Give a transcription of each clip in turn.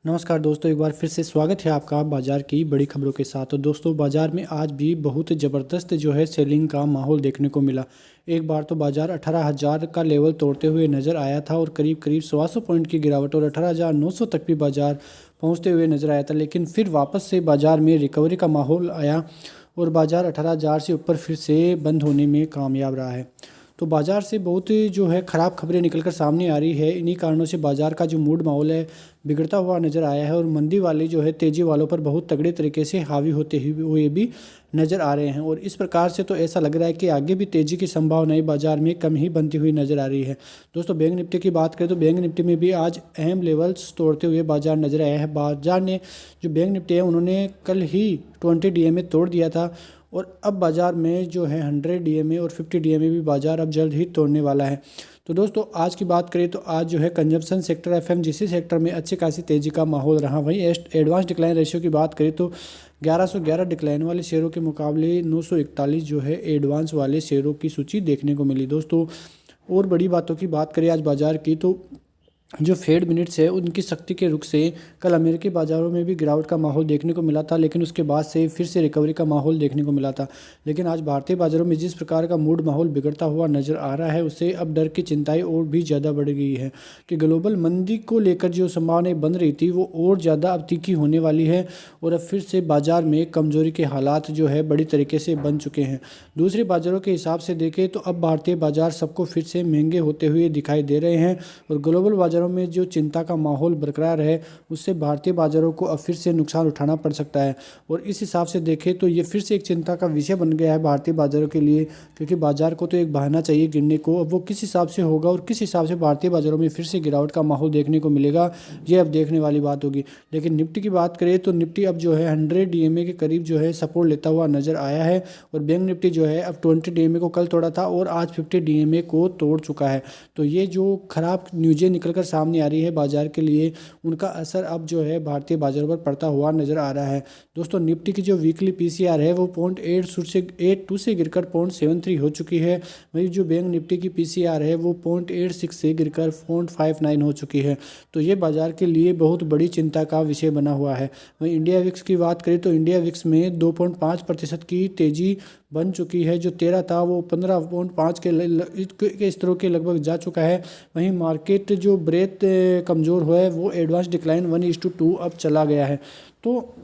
नमस्कार दोस्तों, एक बार फिर से स्वागत है आपका बाज़ार की बड़ी खबरों के साथ। तो दोस्तों, बाज़ार में आज भी बहुत ज़बरदस्त जो है सेलिंग का माहौल देखने को मिला। एक बार तो बाज़ार 18,000 का लेवल तोड़ते हुए नज़र आया था और करीब करीब 100 पॉइंट की गिरावट और 18,900 तक भी बाज़ार पहुंचते हुए नज़र आया था। लेकिन फिर वापस से बाज़ार में रिकवरी का माहौल आया और बाज़ार 18,000 से ऊपर फिर से बंद होने में कामयाब रहा है। तो बाज़ार से बहुत जो है ख़राब खबरें निकलकर सामने आ रही है। इन्हीं कारणों से बाज़ार का जो मूड माहौल है बिगड़ता हुआ नज़र आया है और मंदी वाले जो है तेज़ी वालों पर बहुत तगड़े तरीके से हावी होते हुए भी नज़र आ रहे हैं। और इस प्रकार से तो ऐसा लग रहा है कि आगे भी तेज़ी की संभावनाएं बाज़ार में कम ही बनती हुई नज़र आ रही है। दोस्तों, बैंक निफ्टी की बात करें तो बैंक निफ्टी में भी आज अहम लेवल्स तोड़ते हुए बाज़ार नज़र आया है। बाज़ार ने जो बैंक निफ्टी है उन्होंने कल ही 20 DMA तोड़ दिया था और अब बाज़ार में जो है 100 DMA और 50 DMA भी बाज़ार अब जल्द ही तोड़ने वाला है। तो दोस्तों, आज की बात करें तो आज जो है कंजम्पशन सेक्टर FMGC सेक्टर में अच्छी खासी तेज़ी का माहौल रहा। वहीं एडवांस डिक्लाइन रेशियो की बात करें तो 1111 डिक्लाइन वाले शेयरों के मुकाबले 941 जो है एडवांस वाले शेयरों की सूची देखने को मिली। दोस्तों, और बड़ी बातों की बात करें आज बाज़ार की तो जो फेड मिनट्स है उनकी सख्ती के रुख से कल अमेरिकी बाज़ारों में भी गिरावट का माहौल देखने को मिला था, लेकिन उसके बाद से फिर से रिकवरी का माहौल देखने को मिला था। लेकिन आज भारतीय बाज़ारों में जिस प्रकार का मूड माहौल बिगड़ता हुआ नज़र आ रहा है उससे अब डर की चिंताएं और भी ज़्यादा बढ़ गई है कि ग्लोबल मंदी को लेकर जो संभावनाएं बन रही थी वो और ज़्यादा अब तीखी होने वाली है और अब फिर से बाज़ार में कमज़ोरी के हालात जो है बड़ी तरीके से बन चुके हैं। दूसरे बाज़ारों के हिसाब से देखें तो अब भारतीय बाज़ार सबको फिर से महंगे होते हुए दिखाई दे रहे हैं और ग्लोबल बाज़ारों में जो चिंता का माहौल बरकरार है उससे भारतीय बाज़ारों को अब फिर से नुकसान उठाना पड़ सकता है। और इस हिसाब से देखें तो ये फिर से एक चिंता का विषय बन गया है भारतीय बाज़ारों के लिए, क्योंकि बाज़ार को तो एक बहाना चाहिए गिरने को। अब वो किस हिसाब से होगा और किस हिसाब से भारतीय बाज़ारों में फिर से गिरावट का माहौल देखने को मिलेगा, ये अब देखने वाली बात होगी। लेकिन निफ्टी की बात करें तो निफ्टी अब जो है 100 DMA के करीब जो है सपोर्ट लेता हुआ नज़र आया है और बैंक निफ्टी जो है अब 20 DMA को कल तोड़ा था और आज 50 DMA को तोड़ चुका है। तो ये जो खराब न्यूज़ें निकलकर सामने आ रही है बाज़ार के लिए, उनका असर अब जो है भारतीय बाज़ारों पर पड़ता हुआ नज़र आ रहा है। दोस्तों, निफ्टी की जो वीकली PCR है वो 0.82 से गिरकर 0.73 हो चुकी है। वहीं जो बैंक निफ्टी की PCR है वो 0.86 से गिरकर 0.59 हो चुकी है। तो ये बाज़ार के लिए बहुत बड़ी चिंता का विषय बना हुआ है। वहीं इंडिया विक्स की बात करें तो इंडिया विक्स में 2.5% की तेज़ी बन चुकी है। जो 13 था वो 15.5 के स्तरों के लगभग जा चुका है। वहीं मार्केट जो ब्रेथ कमज़ोर हुआ है वो एडवांस डिक्लाइन 1:2 अब चला गया है। तो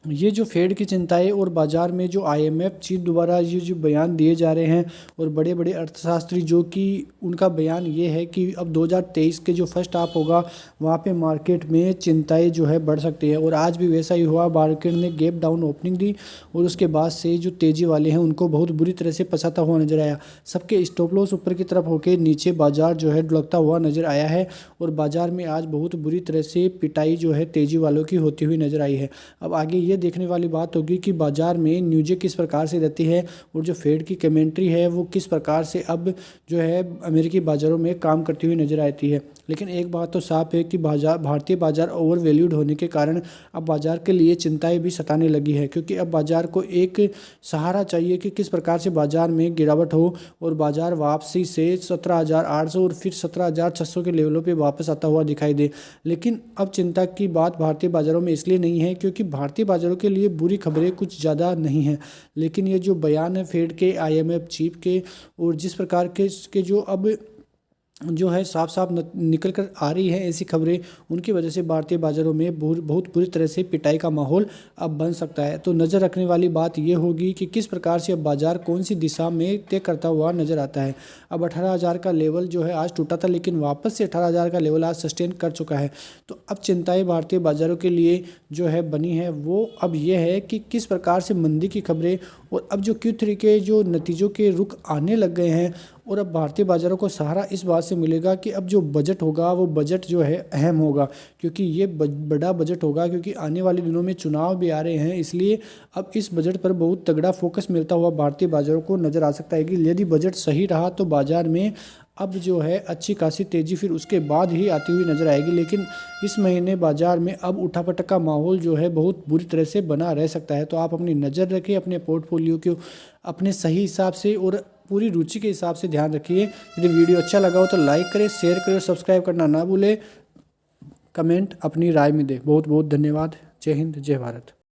ये जो फेड की चिंताएं और बाज़ार में जो IMF चीफ द्वारा ये जो बयान दिए जा रहे हैं और बड़े बड़े अर्थशास्त्री जो कि उनका बयान ये है कि अब 2023 के जो फर्स्ट हाफ होगा वहाँ पे मार्केट में चिंताएं जो है बढ़ सकती है। और आज भी वैसा ही हुआ, मार्केट ने गैप डाउन ओपनिंग दी और उसके बाद से जो तेज़ी वाले हैं उनको बहुत बुरी तरह से फंसाता हुआ नजर आया। सबके स्टॉप लॉस ऊपर की तरफ होकर नीचे बाजार जो है ढुलकता हुआ नजर आया है और बाजार में आज बहुत बुरी तरह से पिटाई जो है तेज़ी वालों की होती हुई नजर आई है। अब आगे ये देखने वाली बात होगी कि बाज़ार में न्यूज़ें किस प्रकार से रहती है और जो फेड की कमेंट्री है वो किस प्रकार से अब जो है अमेरिकी बाज़ारों में काम करती हुई नज़र आती है। लेकिन एक बात तो साफ है कि भारतीय बाज़ार ओवर वैल्यूड होने के कारण अब बाज़ार के लिए चिंताएं भी सताने लगी है, क्योंकि अब बाज़ार को एक सहारा चाहिए कि किस प्रकार से बाज़ार में गिरावट हो और बाज़ार वापसी से 17,800 और फिर 17,600 के लेवलों पे वापस आता हुआ दिखाई दे। लेकिन अब चिंता की बात भारतीय बाज़ारों में इसलिए नहीं है क्योंकि भारतीय बाज़ारों के लिए बुरी खबरें कुछ ज़्यादा नहीं हैं, लेकिन ये जो बयान है फेड के IMF चीफ के और जिस प्रकार के जो अब जो है साफ साफ निकल कर आ रही है ऐसी खबरें, उनकी वजह से भारतीय बाज़ारों में बहुत बुरी तरह से पिटाई का माहौल अब बन सकता है। तो नज़र रखने वाली बात ये होगी कि किस प्रकार से अब बाज़ार कौन सी दिशा में तय करता हुआ नज़र आता है। अब 18,000 का लेवल जो है आज टूटा था, लेकिन वापस से 18,000 का लेवल आज सस्टेन कर चुका है। तो अब चिंताएँ भारतीय बाज़ारों के लिए जो है बनी है वो अब ये है कि किस प्रकार से मंदी की खबरें और अब जो Q3 के जो नतीजों के रुख आने लग गए हैं और अब भारतीय बाज़ारों को सहारा इस बात से मिलेगा कि अब जो बजट होगा वो बजट जो है अहम होगा, क्योंकि ये बड़ा बजट होगा, क्योंकि आने वाले दिनों में चुनाव भी आ रहे हैं। इसलिए अब इस बजट पर बहुत तगड़ा फोकस मिलता हुआ भारतीय बाज़ारों को नज़र आ सकता है कि यदि बजट सही रहा तो बाज़ार में अब जो है अच्छी खासी तेज़ी फिर उसके बाद ही आती हुई नज़र आएगी। लेकिन इस महीने बाज़ार में अब उठापटक का माहौल जो है बहुत बुरी तरह से बना रह सकता है। तो आप अपनी नज़र रखें अपने पोर्टफोलियो को अपने सही हिसाब से और पूरी रुचि के हिसाब से ध्यान रखिए। यदि वीडियो अच्छा लगा हो तो लाइक करें, शेयर करें और सब्सक्राइब करना ना भूलें। कमेंट अपनी राय में दें। बहुत बहुत धन्यवाद। जय हिंद, जय भारत।